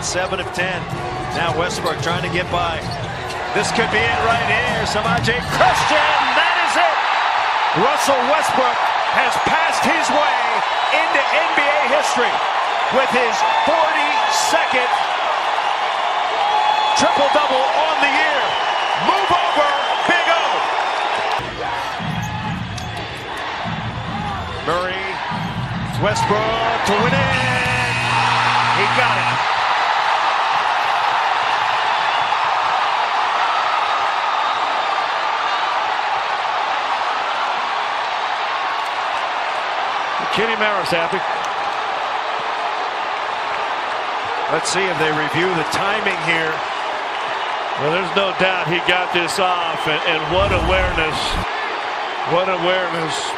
7 of 10. Now Westbrook trying to get by. This could be it right here. Samaje Christian, that is it. Russell Westbrook has passed his way into NBA history with his 42nd triple-double on the year. Move over, Big O. Murray, Westbrook to win it. He got it. Kenny Mara's happy. Let's see if they review the timing here. Well, there's no doubt he got this off, and what awareness. What awareness.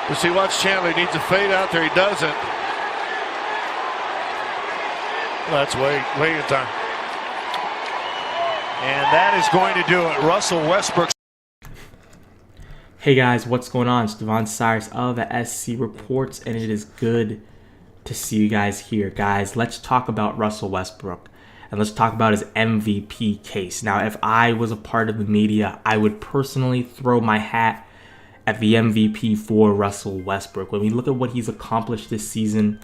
But see, watch Chandler. He needs to fade out there. He doesn't. Well, that's waiting time. And that is going to do it. Russell Westbrook. Hey guys, what's going on? It's Devon Cyrus of the SC Reports, and it is good to see you guys here. Guys, let's talk about Russell Westbrook, and let's talk about his MVP case. Now, if I was a part of the media, I would personally throw my hat at the MVP for Russell Westbrook. When we look at what he's accomplished this season,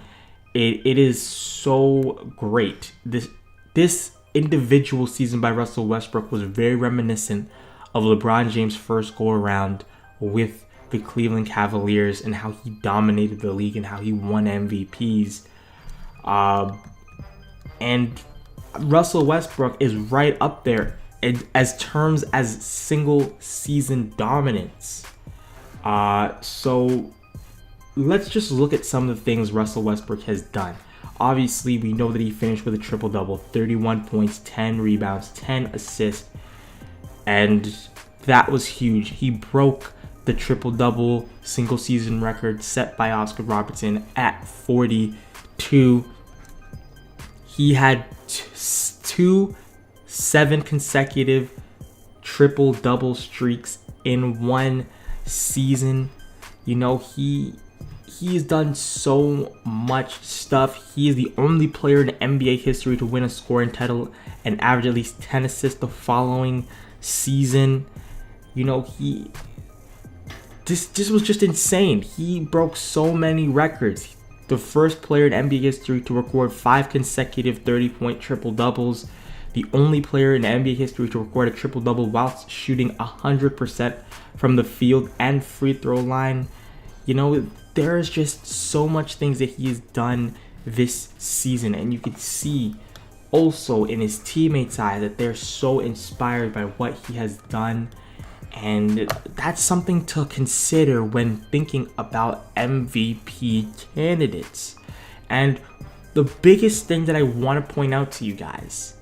it is so great. This individual season by Russell Westbrook was very reminiscent of LeBron James' first go-around with the Cleveland Cavaliers and how he dominated the league and how he won MVPs. And Russell Westbrook is right up there as terms as single season dominance. So let's just look at some of the things Russell Westbrook has done. Obviously, we know that he finished with a triple-double, 31 points, 10 rebounds, 10 assists, and that was huge. He broke the triple-double single-season record set by Oscar Robertson at 42. He had two 7 consecutive triple-double streaks in one season. You know, he's done so much stuff. He is the only player in NBA history to win a scoring title and average at least 10 assists the following season. You know, this was just insane. He broke so many records. The first player in NBA history to record 5 consecutive 30-point triple-doubles. The only player in NBA history to record a triple-double whilst shooting 100% from the field and free throw line. You know, there's just so much things that he has done this season, and you can see also in his teammates' eyes that they're so inspired by what he has done, and that's something to consider when thinking about MVP candidates. And the biggest thing that I want to point out to you guys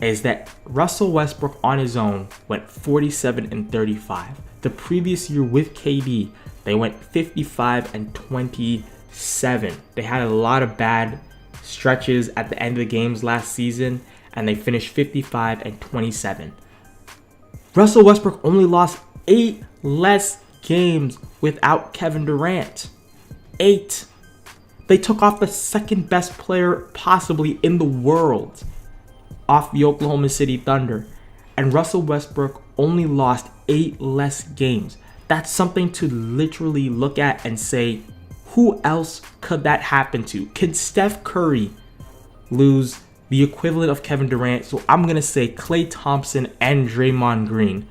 is that Russell Westbrook on his own went 47 and 35. The previous year with KD, they went 55 and 27. They had a lot of bad stretches at the end of the games last season, and they finished 55 and 27. Russell Westbrook only lost 8 less games without Kevin Durant. 8. They took off the second best player possibly in the world off the Oklahoma City Thunder, and Russell Westbrook only lost 8 less games. That's something to literally look at and say, who else could that happen to? Can Steph Curry lose the equivalent of Kevin Durant? So I'm going to say Klay Thompson and Draymond Green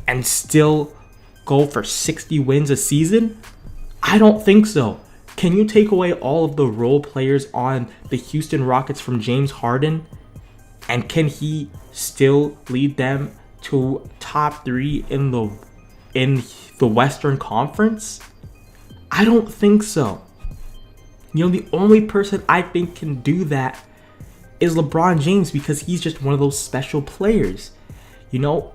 and still go for 60 wins a season? I don't think so. Can you take away all of the role players on the Houston Rockets from James Harden? And can he still lead them to top 3 in the Western Conference? I don't think so. You know, the only person I think can do that is LeBron James, because he's just one of those special players. You know,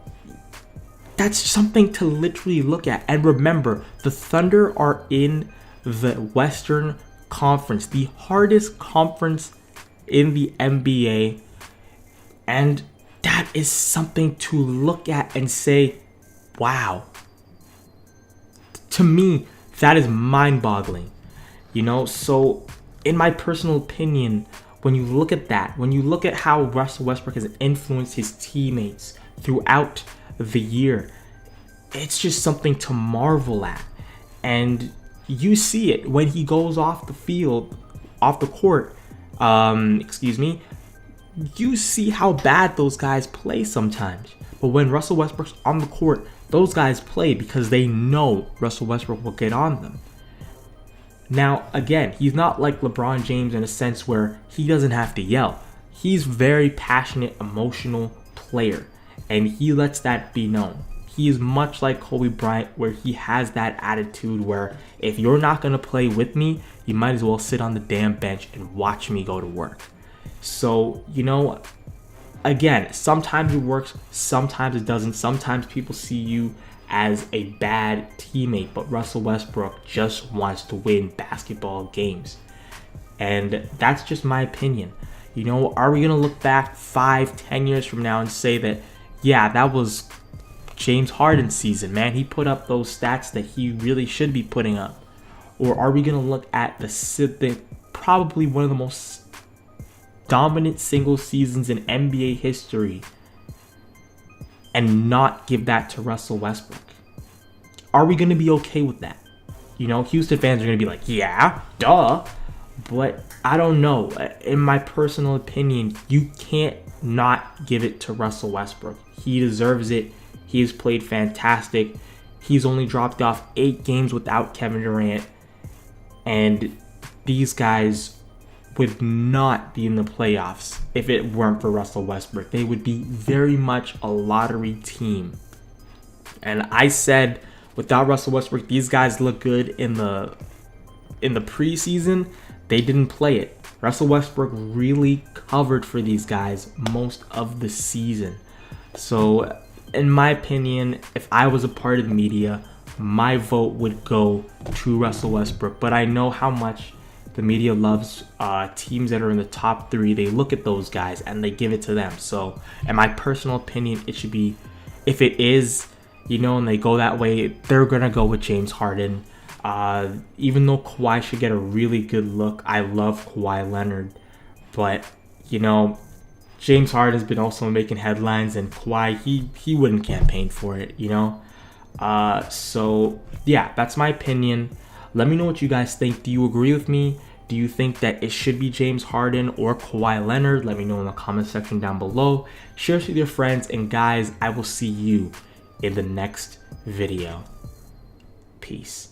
that's something to literally look at. And remember, the Thunder are in the Western Conference, the hardest conference in the NBA. And that is something to look at and say, wow. To me, that is mind-boggling. You know, so in my personal opinion, when you look at that, when you look at how Russell Westbrook has influenced his teammates throughout the year, it's just something to marvel at. And you see it when he goes off the field, off the court, you see how bad those guys play sometimes. But when Russell Westbrook's on the court, those guys play because they know Russell Westbrook will get on them. Now, again, he's not like LeBron James in a sense where he doesn't have to yell. He's a very passionate, emotional player, and he lets that be known. He is much like Kobe Bryant, where he has that attitude where if you're not going to play with me, you might as well sit on the damn bench and watch me go to work. So, again, sometimes it works, sometimes it doesn't. Sometimes people see you as a bad teammate, but Russell Westbrook just wants to win basketball games. And that's just my opinion. Are we going to look back 5-10 years from now and say that, yeah, that was James Harden's season, man, he put up those stats that he really should be putting up? Or are we going to look at the probably one of the most dominant single seasons in NBA history and not give that to Russell Westbrook? Are we going to be okay with that? Houston fans are going to be like, yeah, duh. But I don't know. In my personal opinion, you can't not give it to Russell Westbrook. He deserves it. He has played fantastic. He's only dropped off 8 games without Kevin Durant. And these guys would not be in the playoffs if it weren't for Russell Westbrook. They would be very much a lottery team. And I said, without Russell Westbrook, these guys look good in the preseason. They didn't play it. Russell Westbrook really covered for these guys most of the season. So, in my opinion, if I was a part of the media, my vote would go to Russell Westbrook. But I know how much the media loves teams that are in the top 3. They look at those guys and they give it to them. So, in my personal opinion, it should be, if it is, and they go that way, they're going to go with James Harden. Even though Kawhi should get a really good look, I love Kawhi Leonard. But, James Harden's been also making headlines, and Kawhi, he wouldn't campaign for it, So, yeah, that's my opinion. Let me know what you guys think. Do you agree with me? Do you think that it should be James Harden or Kawhi Leonard? Let me know in the comment section down below. Share this with your friends, and guys, I will see you in the next video. Peace.